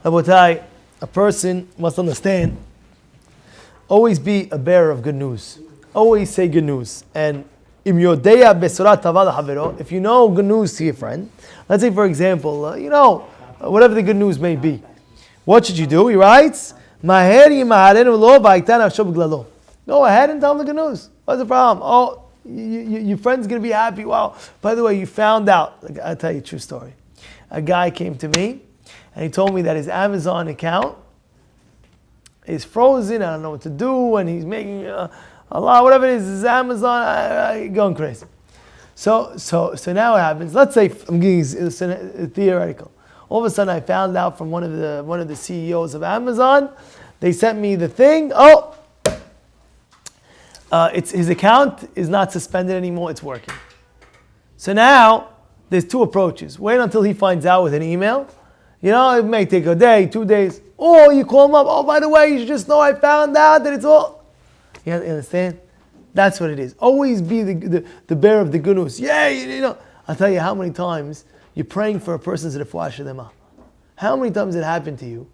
Rabotai, a person must understand, always be a bearer of good news. Always say good news. And if you know good news to your friend, let's say for example, whatever the good news may be, what should you do? He writes, go ahead and tell him the good news. What's the problem? Oh, your friend's going to be happy. Wow. By the way, you found out. I'll tell you a true story. A guy came to me and he told me that his Amazon account is frozen. I don't know what to do. And he's making a lot, whatever it is, his Amazon, going crazy. So now what happens? Let's say, I'm giving you theoretical. All of a sudden I found out from one of the CEOs of Amazon, they sent me the thing. His account is not suspended anymore, it's working. So now, there's two approaches. Wait until he finds out with an email. It may take a day, 2 days. Or you call him up, by the way, you should just know I found out that it's all... You understand? That's what it is. Always be the bearer of the good news. Yeah, I'll tell you how many times you're praying for a person's refuah shlema. How many times it happened to you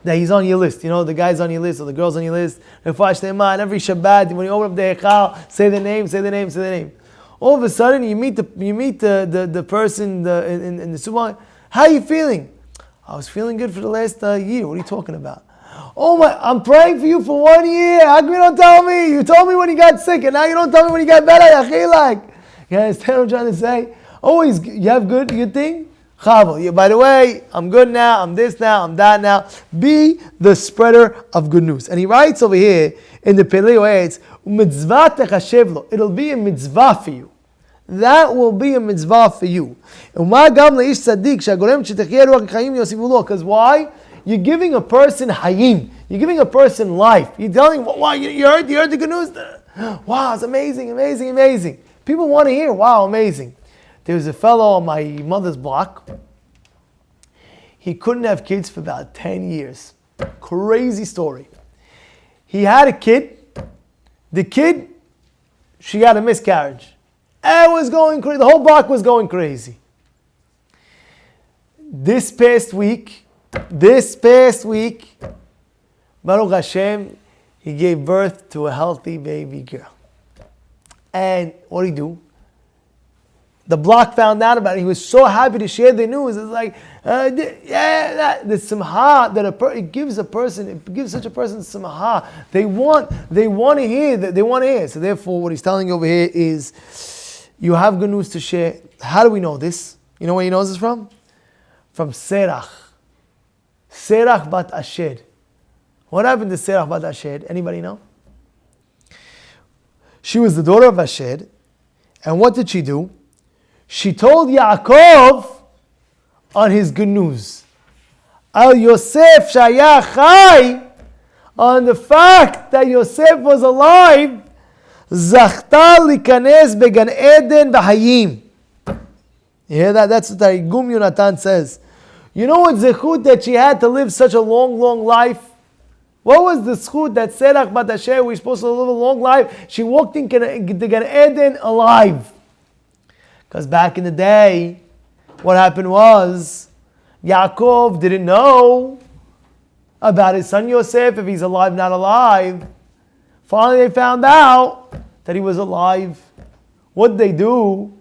that he's on your list? The guy's on your list or the girl's on your list. Refuah shlema, and every Shabbat when you open up the Echal, say the name. All of a sudden you meet the person in the supermarket. How are you feeling? I was feeling good for the last year. What are you talking about? Oh my! I'm praying for you for 1 year. How come you don't tell me? You told me when you got sick, and now you don't tell me when you got better. You understand what I'm trying to say? Always, you have good thing. Chavo. By the way, I'm good now. I'm this now. I'm that now. Be the spreader of good news. And he writes over here in the Pelei, it's mitzvah techashev lo. It'll be a mitzvah for you. That will be a mitzvah for you. Because why? You're giving a person hayim. You're giving a person life. You're telling him, wow, you heard the good news? Wow, it's amazing. People want to hear, wow, amazing. There was a fellow on my mother's block. He couldn't have kids for about 10 years. Crazy story. He had a kid. The kid, she got a miscarriage. It was going crazy. The whole block was going crazy. This past week, Baruch Hashem, he gave birth to a healthy baby girl. And what did he do? The block found out about it. He was so happy to share the news. It's like, the simha that it gives such a person simha. They want to hear. So therefore, what he's telling you over here is, you have good news to share. How do we know this? You know where he knows this from? From Serach bat Asher. What happened to Serach bat Asher? Anybody know? She was the daughter of Asher. And what did she do? She told Yaakov on his good news. Al Yosef shaya chai, on the fact that Yosef was alive, zachta likanes began Eden v'hayim. You hear that? That's what Targum Yonatan says. You know what zechut that she had to live such a long life? What was the zechut that Serach bat Asher was supposed to live a long life? She walked in Gan Eden alive. Because back in the day, what happened was, Yaakov didn't know about his son Yosef, if he's alive, not alive. Finally they found out that he was alive. What did they do?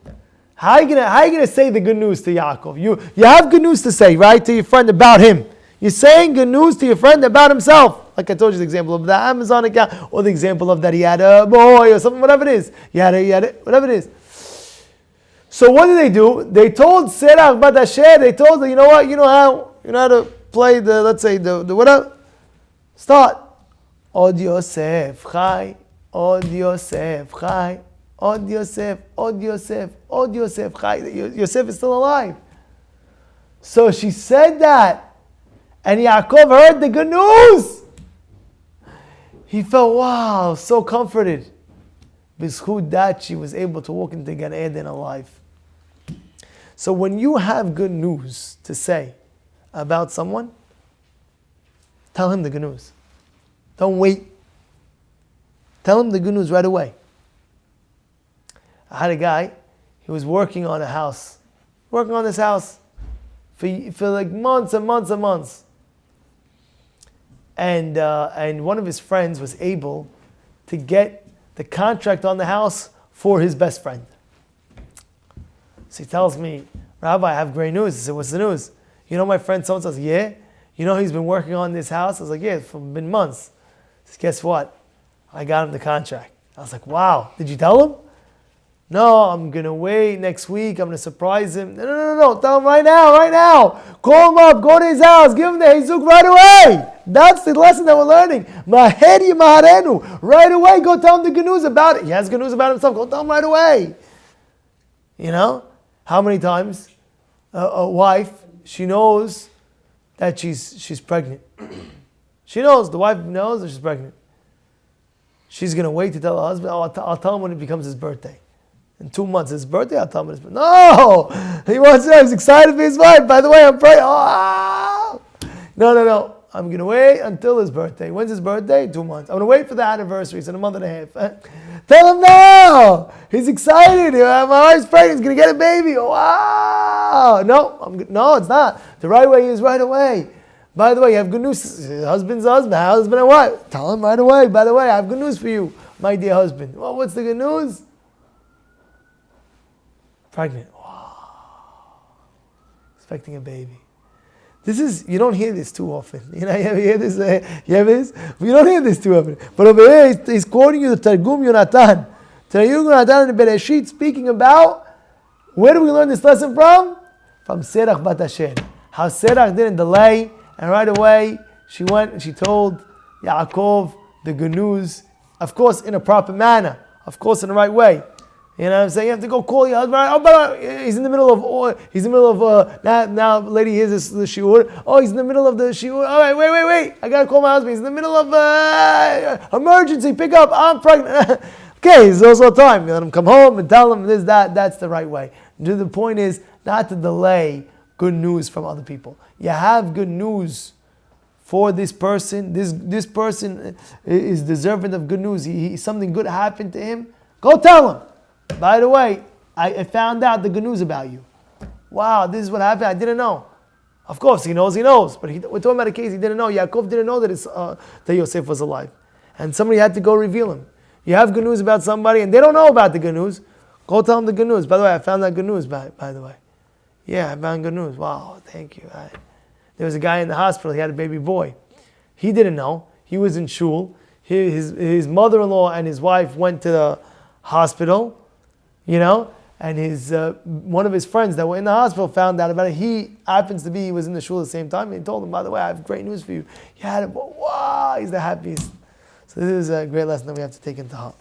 How are you gonna say the good news to Yaakov? You have good news to say, right, to your friend about him. You're saying good news to your friend about himself. Like I told you the example of the Amazon account, or the example of that he had a boy or something, whatever it is. He had it, whatever it is. So what did they do? They told Serach bat Asher, they told her, you know what, you know how to play the, let's say, the whatever? Start. Od Yosef Chai, Od Yosef Chai, Od Yosef, Od Yosef, Od Yosef Chai. Yosef is still alive. So she said that, and Yaakov heard the good news. He felt, wow, so comforted. B'zchut that she was able to walk into Gan Eden alive. So when you have good news to say about someone, tell him the good news. Don't wait. Tell him the good news right away. I had a guy, he was working on this house for like months and months and months. and one of his friends was able to get the contract on the house for his best friend. So he tells me, Rabbi, I have great news. I said, what's the news? You know my friend so-and-so? I said, yeah. You know he's been working on this house? I was like, yeah, it's been months. He said, guess what? I got him the contract. I was like, wow. Did you tell him? No, I'm going to wait next week. I'm going to surprise him. No. Tell him right now. Call him up. Go to his house. Give him the Hezuk right away. That's the lesson that we're learning. Maheri Maharenu. Right away, go tell him the good news about it. He has good news about himself. Go tell him right away. You know? How many times a wife, she knows that she's pregnant. She knows. The wife knows that she's pregnant. She's going to wait to tell her husband, I'll tell him when it becomes his birthday. In 2 months, his birthday, I'll tell him his birthday. No! He's excited for his wife. By the way, I'm praying. Oh! No. I'm going to wait until his birthday. When's his birthday? 2 months. I'm going to wait for the anniversary. It's in a month and a half. Tell him now! He's excited. My wife's pregnant. He's going to get a baby. Wow! No, it's not. The right way is right away. By the way, you have good news. Husband and wife. Tell him right away. By the way, I have good news for you, my dear husband. Well, what's the good news? Pregnant. Wow. Expecting a baby. You don't hear this too often. You ever hear this? You hear this? You don't hear this too often. But over here, he's quoting you the Targum Yonatan. Targum Yonatan in Bereshit, speaking about, where do we learn this lesson from? From Serach Bat Asher. How Serach didn't delay, and right away, she went and she told Yaakov the good news, of course, in a proper manner, of course, in the right way. You know what I'm saying? You have to go call your husband. Oh, but he's in the middle of, now lady hears the shiur. Oh, he's in the middle of the shiur. All right, wait. I got to call my husband. He's in the middle of emergency. Pick up. I'm pregnant. Okay, there's also time. You let him come home and tell him this, that. That's the right way. The point is not to delay good news from other people. You have good news for this person. This person is deserving of good news. Something good happened to him. Go tell him. By the way, I found out the good news about you. Wow, this is what happened. I didn't know. Of course, he knows. But we're talking about a case he didn't know. Yaakov didn't know that Yosef was alive. And somebody had to go reveal him. You have good news about somebody and they don't know about the good news. Go tell them the good news. By the way, I found that good news, by the way. Yeah, I found good news. Wow, thank you. There was a guy in the hospital. He had a baby boy. He didn't know. He was in shul. His mother-in-law and his wife went to the hospital. And one of his friends that were in the hospital found out about it. He was in the shul at the same time. And he told him, by the way, I have great news for you. He had it, wow, he's the happiest. So this is a great lesson that we have to take into heart.